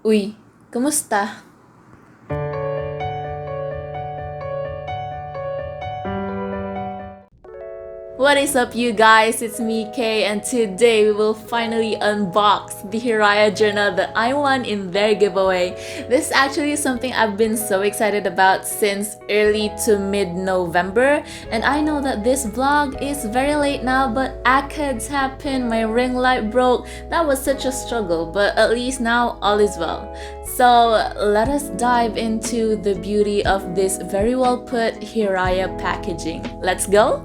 Uy, kumusta? What is up, you guys? It's me, Kay, and today we will finally unbox the Hiraya Journal that I won in their giveaway. This actually is something I've been so excited about since early to mid-November, and I know that this vlog is very late now, but ACADS happened, my ring light broke. That was such a struggle, but at least now all is well. So let us dive into the beauty of this very well put Hiraya packaging. Let's go!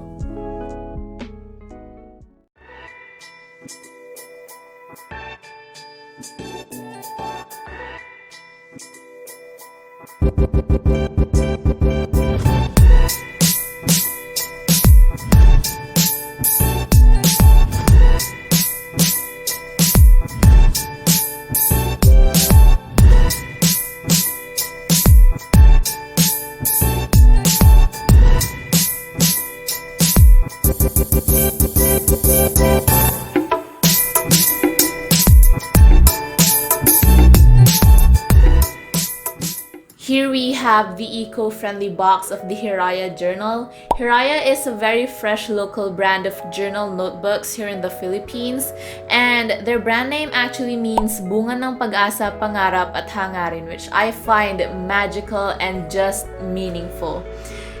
Here we have the eco-friendly box of the Hiraya Journal. Hiraya is a very fresh local brand of journal notebooks here in the Philippines, and their brand name actually means bunga ng pag-asa, pangarap at hangarin, which I find magical and just meaningful.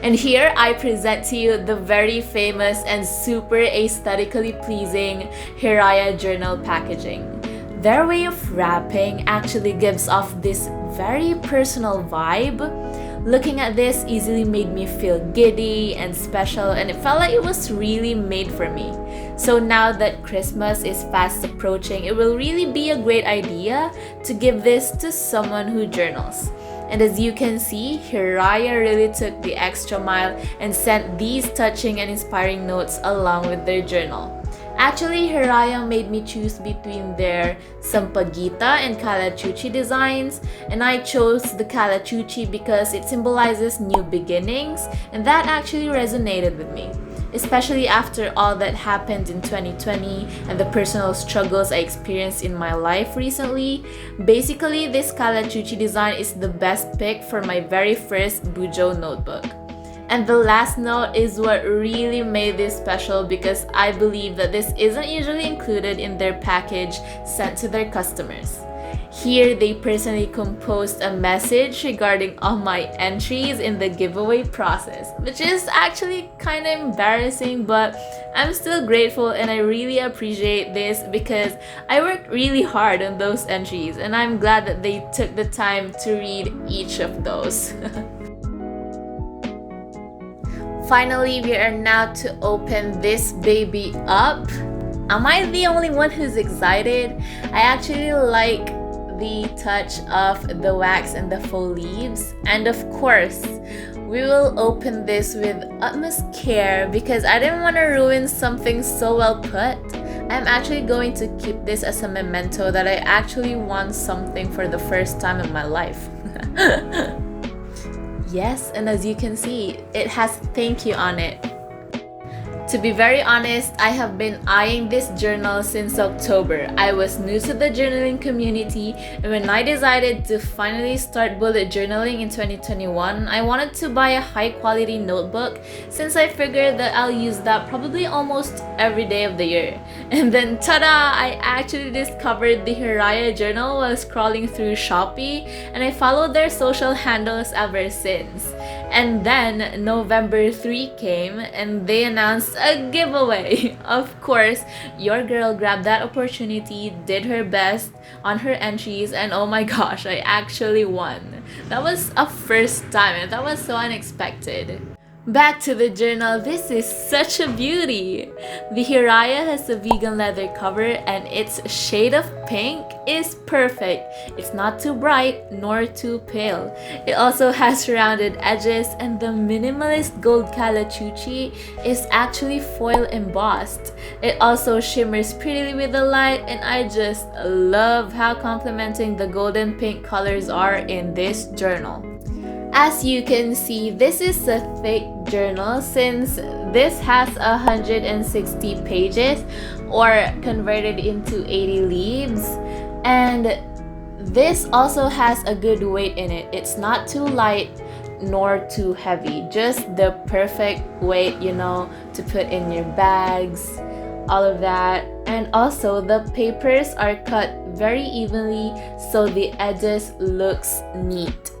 And here I present to you the very famous and super aesthetically pleasing Hiraya Journal packaging. Their way of wrapping actually gives off this very personal vibe. Looking at this easily made me feel giddy and special, and it felt like it was really made for me. So now that Christmas is fast approaching, it will really be a great idea to give this to someone who journals. And as you can see, Hiraya really took the extra mile and sent these touching and inspiring notes along with their journal. Actually, Hiraya made me choose between their Sampaguita and Kalachuchi designs, and I chose the Kalachuchi because it symbolizes new beginnings, and that actually resonated with me, especially after all that happened in 2020 and the personal struggles I experienced in my life recently. Basically, this Kalachuchi design is the best pick for my very first bujo notebook. And the last note is what really made this special, because I believe that this isn't usually included in their package sent to their customers. Here, they personally composed a message regarding all my entries in the giveaway process, which is actually kind of embarrassing, but I'm still grateful and I really appreciate this because I worked really hard on those entries, and I'm glad that they took the time to read each of those. Finally, we are now to open this baby up. Am I the only one who's excited? I actually like the touch of the wax and the faux leaves. And of course, we will open this with utmost care because I didn't want to ruin something so well put. I'm actually going to keep this as a memento that I actually won something for the first time in my life. Yes, and as you can see, it has thank you on it. To be very honest, I have been eyeing this journal since October. I was new to the journaling community, and when I decided to finally start bullet journaling in 2021, I wanted to buy a high-quality notebook since I figured that I'll use that probably almost every day of the year. And then ta-da! I actually discovered the Hiraya Journal while scrolling through Shopee, and I followed their social handles ever since. And then November 3 came and they announced a giveaway. Of course, your girl grabbed that opportunity, did her best on her entries, and oh my gosh, I actually won. That was a first time and that was so unexpected. Back to the journal. This is such a beauty. The Hiraya has a vegan leather cover and its shade of pink is perfect. It's not too bright nor too pale. It also has rounded edges, and the minimalist gold Kalachuchi is actually foil embossed. It also shimmers prettily with the light, and I just love how complementing the golden pink colors are in this journal. As you can see, this is a thick journal since this has 160 pages or converted into 80 leaves, and This also has a good weight in it. It's not too light nor too heavy. Just the perfect weight, to put in your bags, all of that. And also the papers are cut very evenly so the edges looks neat.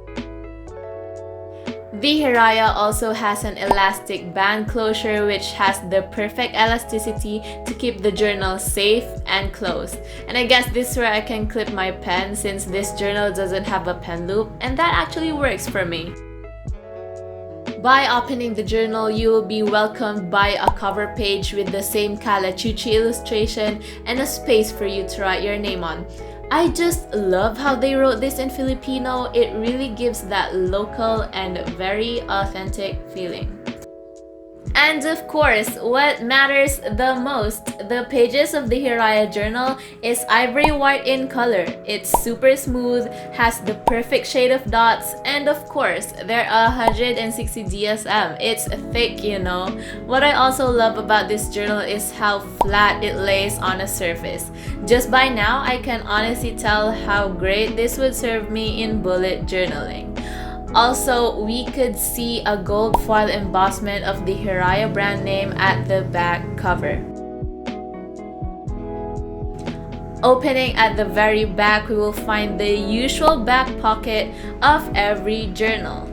The Hiraya also has an elastic band closure which has the perfect elasticity to keep the journal safe and closed. And I guess this is where I can clip my pen since this journal doesn't have a pen loop, and that actually works for me. By opening the journal, you will be welcomed by a cover page with the same Kalachuchi illustration and a space for you to write your name on. I just love how they wrote this in Filipino. It really gives that local and very authentic feeling. And of course, what matters the most, the pages of the Hiraya Journal is ivory white in color. It's super smooth, has the perfect shade of dots, and of course, they're 160 DSM. It's thick, What I also love about this journal is how flat it lays on a surface. Just by now, I can honestly tell how great this would serve me in bullet journaling. Also, we could see a gold foil embossment of the Hiraya brand name at the back cover. Opening at the very back, we will find the usual back pocket of every journal.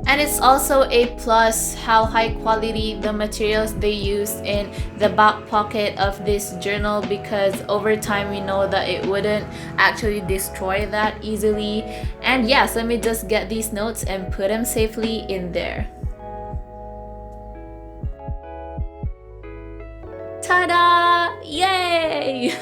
And it's also a plus how high quality the materials they use in the back pocket of this journal, because over time we know that it wouldn't actually destroy that easily. And yes, let me just get these notes and put them safely in there. Ta-da! Yay!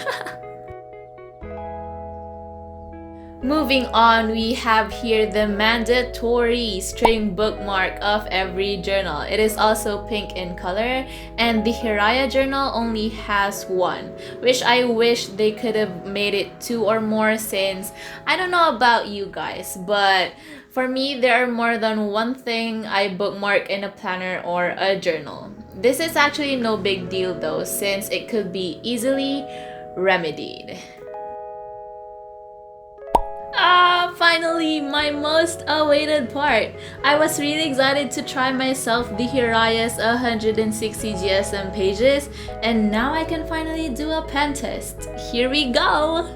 Moving on, we have here the mandatory string bookmark of every journal. It is also pink in color, and the Hiraya Journal only has one, which I wish they could have made it 2 or more, since I don't know about you guys, but for me, there are more than one thing I bookmark in a planner or a journal. This is actually no big deal though, since it could be easily remedied. Finally, my most awaited part. I was really excited to try myself the Hiraya's 160 GSM pages, and now I can finally do a pen test. Here we go!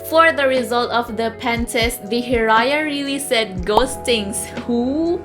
For the result of the pen test, the Hiraya really said ghostings. Who?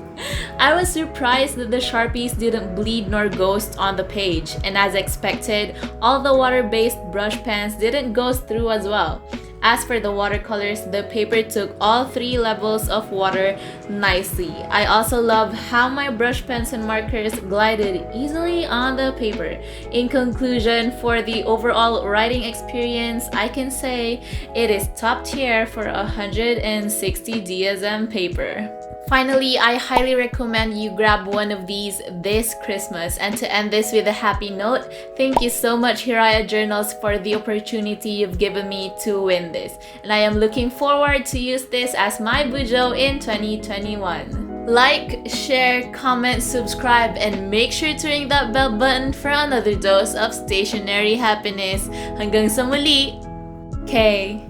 I was surprised that the Sharpies didn't bleed nor ghost on the page, and as expected, all the water-based brush pens didn't ghost through as well. As for the watercolors, the paper took all 3 levels of water nicely. I also love how my brush pens and markers glided easily on the paper. In conclusion, for the overall writing experience, I can say it is top tier for 160 DSM paper. Finally, I highly recommend you grab one of these this Christmas. And to end this with a happy note, thank you so much Hiraya Journals for the opportunity you've given me to win this. And I am looking forward to use this as my bujo in 2021. Like, share, comment, subscribe, and make sure to ring that bell button for another dose of stationery happiness. Hanggang sa muli! K.